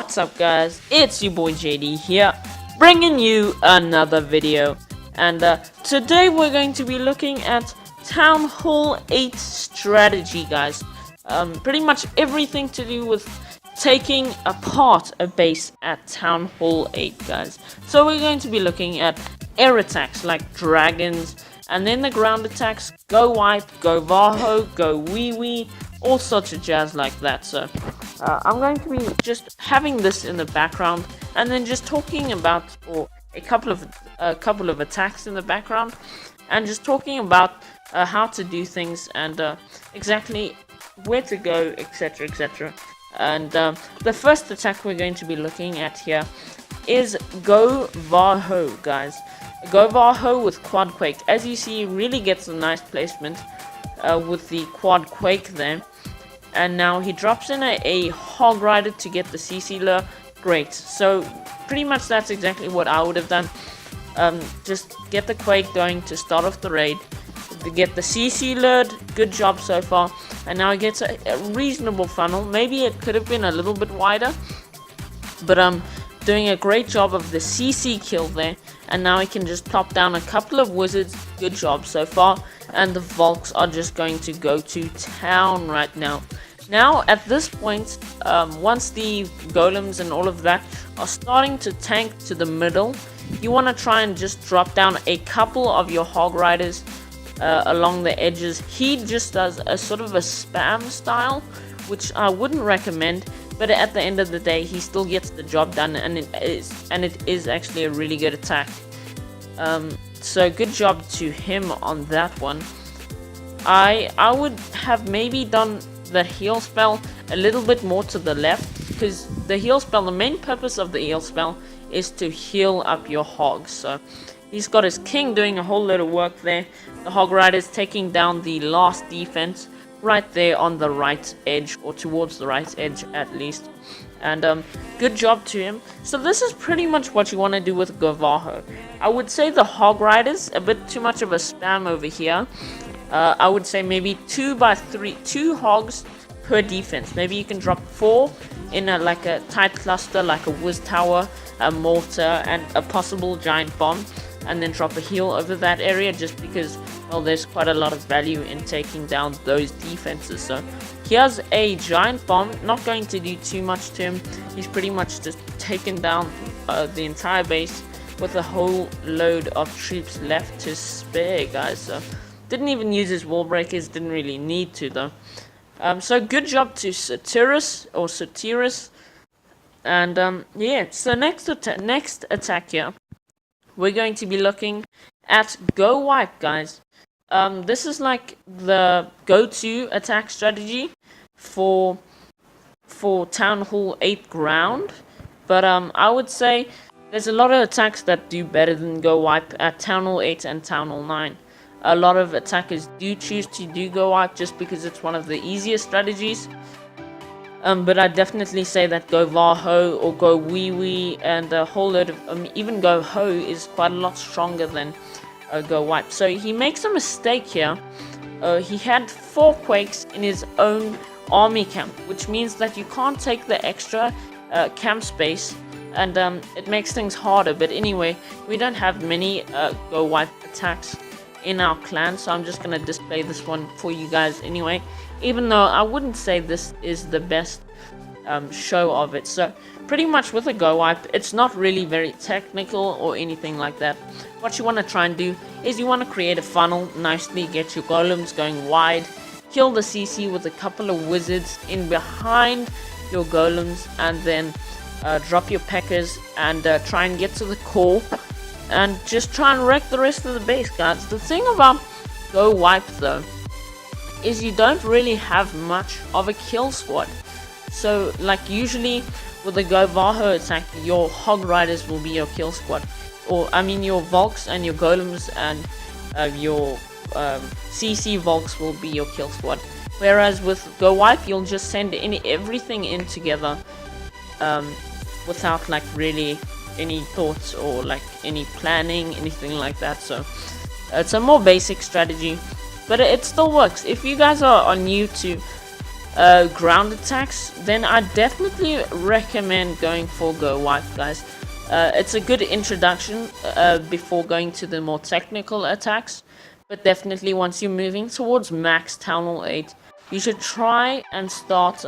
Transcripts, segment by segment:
What's up guys, it's your boy JD here, bringing you another video. And today we're going to be looking at Town Hall 8 strategy, guys. Pretty much everything to do with taking apart a base at Town Hall 8, guys. So we're going to be looking at air attacks like dragons, and then the ground attacks, GoWiPe, GoVaHo, GoWiPe, all sorts of jazz like that. So I'm going to be just having this in the background, and then just talking about, or a couple of attacks in the background, and just talking about how to do things and exactly where to go, etc, etc. And the first attack we're going to be looking at here is GoVaHo, guys. GoVaHo with Quad Quake. As you see, really gets a nice placement with the Quad Quake there. And now he drops in a Hog Rider to get the CC lure. Great. So pretty much that's exactly what I would have done. Just get the Quake going to start off the raid. To get the CC lured. Good job so far. And now he gets a reasonable funnel. Maybe it could have been a little bit wider, but doing a great job of the CC kill there. And now he can just plop down a couple of wizards. Good job so far. And the Volks are just going to go to town right now. Now at this point, once the golems and all of that are starting to tank to the middle, you want to try and just drop down a couple of your Hog Riders along the edges. He just does a sort of a spam style, which I wouldn't recommend, but at the end of the day he still gets the job done, and it is actually a really good attack. So good job to him on that one. I would have maybe done the heal spell a little bit more to the left, because the heal spell, the main purpose of the heal spell is to heal up your hogs. So he's got his king doing a whole lot of work there. The Hog Rider is taking down the last defense right there on the right edge, or towards the right edge at least. And good job to him. So this is pretty much what you want to do with GoVaHo. I would say the Hog Riders a bit too much of a spam over here. I would say maybe 2 hogs per defense. Maybe you can drop 4 in like a tight cluster, like a Wiz Tower, a Mortar, and a possible Giant Bomb, and then drop a heal over that area, just because, well, there's quite a lot of value in taking down those defenses. So here's a Giant Bomb, not going to do too much to him. He's pretty much just taken down the entire base with a whole load of troops left to spare, guys. So didn't even use his wall breakers, didn't really need to though. So good job to Sotiris. And yeah, so next attack here, we're going to be looking at GoWiPe, guys. This is like the go-to attack strategy for Town Hall 8 ground, but I would say there's a lot of attacks that do better than GoWiPe at Town Hall 8 and Town Hall 9. A lot of attackers do choose to do GoWiPe just because it's one of the easiest strategies. But I definitely say that GoVaHo or GoWiPe and a whole load of even GoHo is quite a lot stronger than GoWiPe. So he makes a mistake here. He had 4 Quakes in his own army camp, which means that you can't take the extra camp space, and it makes things harder. But anyway, we don't have many GoWiPe attacks in our clan, so I'm just gonna display this one for you guys anyway, even though I wouldn't say this is the best show of it. So pretty much with a GoWiPe, it's not really very technical or anything like that. What you want to try and do is you want to create a funnel nicely, get your golems going wide, kill the CC with a couple of wizards in behind your golems, and then drop your P.E.K.K.A.s and try and get to the core and just try and wreck the rest of the base, guys. The thing about GoWiPe though is you don't really have much of a kill squad. So like usually with the GoVaHo attack, your Hog Riders will be your kill squad, or I mean your Volks and your golems and your CC Volks will be your kill squad. Whereas with GoWiPe, you'll just send everything in together without like really any thoughts or like any planning, anything like that. So it's a more basic strategy, but it still works. If you guys are new to ground attacks, then I definitely recommend going for GoWiPe, guys. It's a good introduction before going to the more technical attacks, but definitely once you're moving towards max Town Hall 8, you should try and start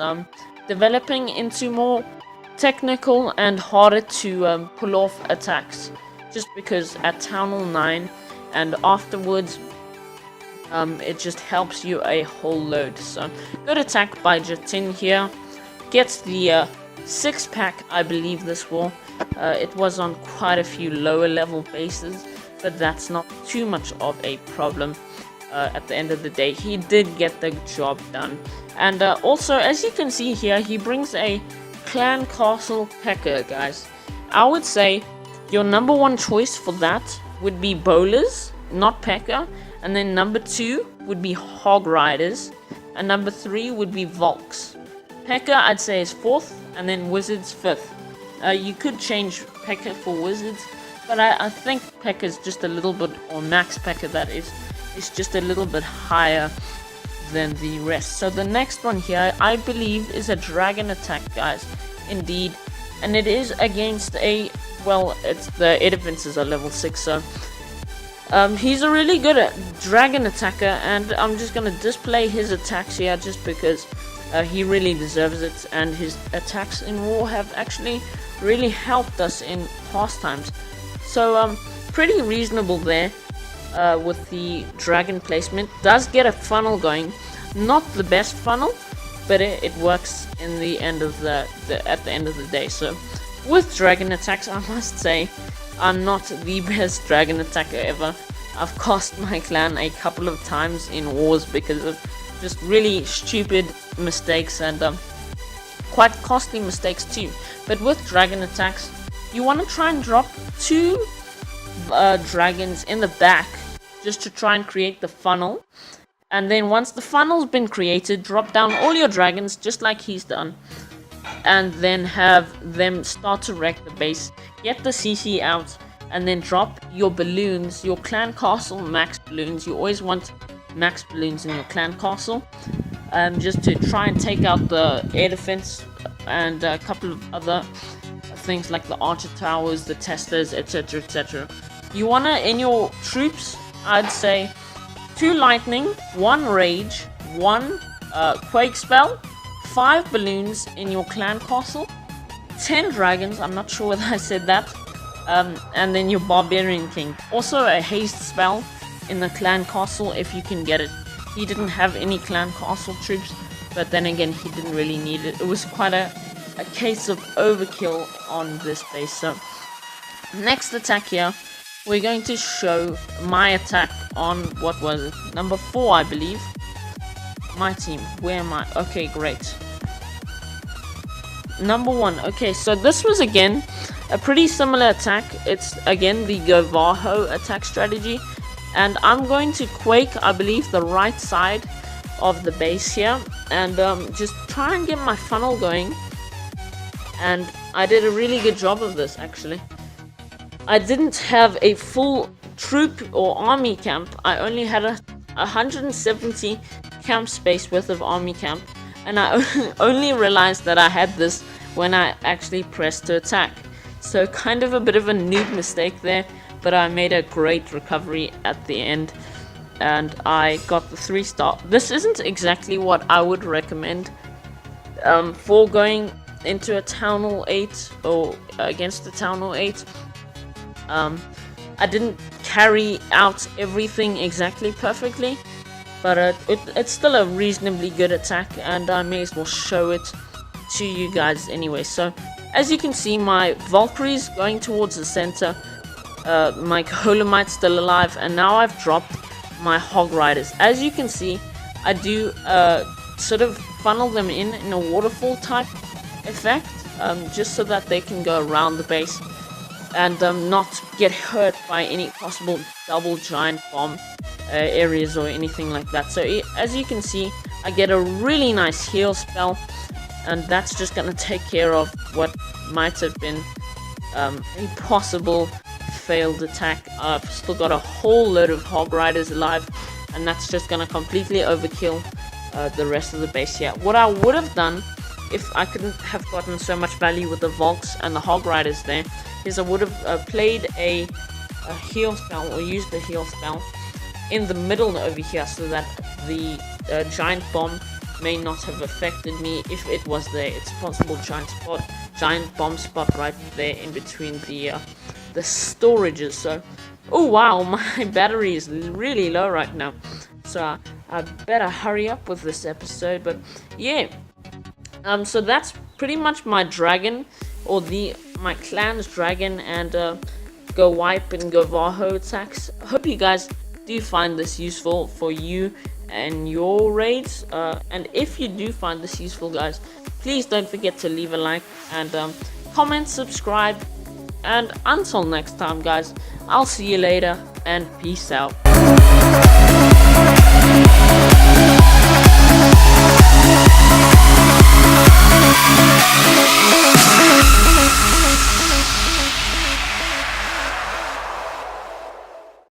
developing into more technical and harder to pull off attacks, just because at Town Hall 9 and afterwards it just helps you a whole load. So good attack by Jatin here, gets the 6-pack, I believe this will. It was on quite a few lower level bases, but that's not too much of a problem. At the end of the day, he did get the job done. And also, as you can see here, he brings a Clan Castle P.E.K.K.A, guys. I would say your number one choice for that would be Bowlers, not P.E.K.K.A. And then number 2 would be Hog Riders. And number 3 would be Volks. P.E.K.K.A, I'd say, is 4th, and then Wizards 5th. You could change P.E.K.K.A for Wizards, but I think P.E.K.K.A is just a little bit, or max P.E.K.K.A that is just a little bit higher than the rest. So the next one here, I believe, is a dragon attack, guys. Indeed. And it is against a, well, it's the defenses are level 6, so he's a really good dragon attacker, and I'm just gonna display his attacks here just because he really deserves it, and his attacks in war have actually really helped us in past times. So pretty reasonable there. With the dragon placement, does get a funnel going, not the best funnel, but it works in the end of at the end of the day. So with dragon attacks, I must say I'm not the best dragon attacker ever. I've cost my clan a couple of times in wars because of just really stupid mistakes and quite costly mistakes too. But with dragon attacks, you want to try and drop 2 dragons in the back just to try and create the funnel, and then once the funnel's been created, drop down all your dragons just like he's done, and then have them start to wreck the base, get the CC out, and then drop your balloons, your clan castle max balloons. You always want max balloons in your clan castle, just to try and take out the air defense and a couple of other things like the archer towers, the testers, etc, etc. You wanna, in your troops, I'd say 2 lightning, 1 rage, 1 quake spell, 5 balloons in your clan castle, 10 dragons, I'm not sure whether I said that, and then your barbarian king. Also a haste spell in the clan castle if you can get it. He didn't have any clan castle troops, but then again he didn't really need it. It was quite a case of overkill on this base. So next attack here, we're going to show my attack on, what was it, number 4 I believe. My team, where am I? Okay, great. Number 1. Okay, so this was again a pretty similar attack. It's again the GoVaHo attack strategy, and I'm going to quake, I believe, the right side of the base here, and just try and get my funnel going. And I did a really good job of this, actually. I didn't have a full troop or army camp. I only had a 170 camp space worth of army camp, and I only realized that I had this when I actually pressed to attack. So kind of a bit of a noob mistake there, but I made a great recovery at the end, and I got the 3-star. This isn't exactly what I would recommend for going into a Town Hall 8 or against the Town Hall 8. I didn't carry out everything exactly perfectly, but it's still a reasonably good attack, and I may as well show it to you guys anyway. So as you can see, my Valkyries going towards the center, my Holomite's still alive, and now I've dropped my Hog Riders. As you can see, I do sort of funnel them in a waterfall type effect, just so that they can go around the base and not get hurt by any possible double giant bomb areas or anything like that. So as you can see, I get a really nice heal spell, and that's just gonna take care of what might have been a possible failed attack. I've still got a whole load of Hog Riders alive, and that's just gonna completely overkill the rest of the base here. What I would have done if I couldn't have gotten so much value with the Volks and the Hog Riders there is I would have played a heal spell, or used the heal spell in the middle over here, so that the giant bomb may not have affected me if it was there. It's a possible giant bomb spot right there in between the storages. So, oh wow, my battery is really low right now, so I better hurry up with this episode. But yeah, so that's pretty much my dragon, or my clan's dragon, and GoWiPe and GoVaHo attacks. Hope you guys do find this useful for you and your raids, and if you do find this useful, guys, please don't forget to leave a like and comment, subscribe, and until next time, guys, I'll see you later, and peace out.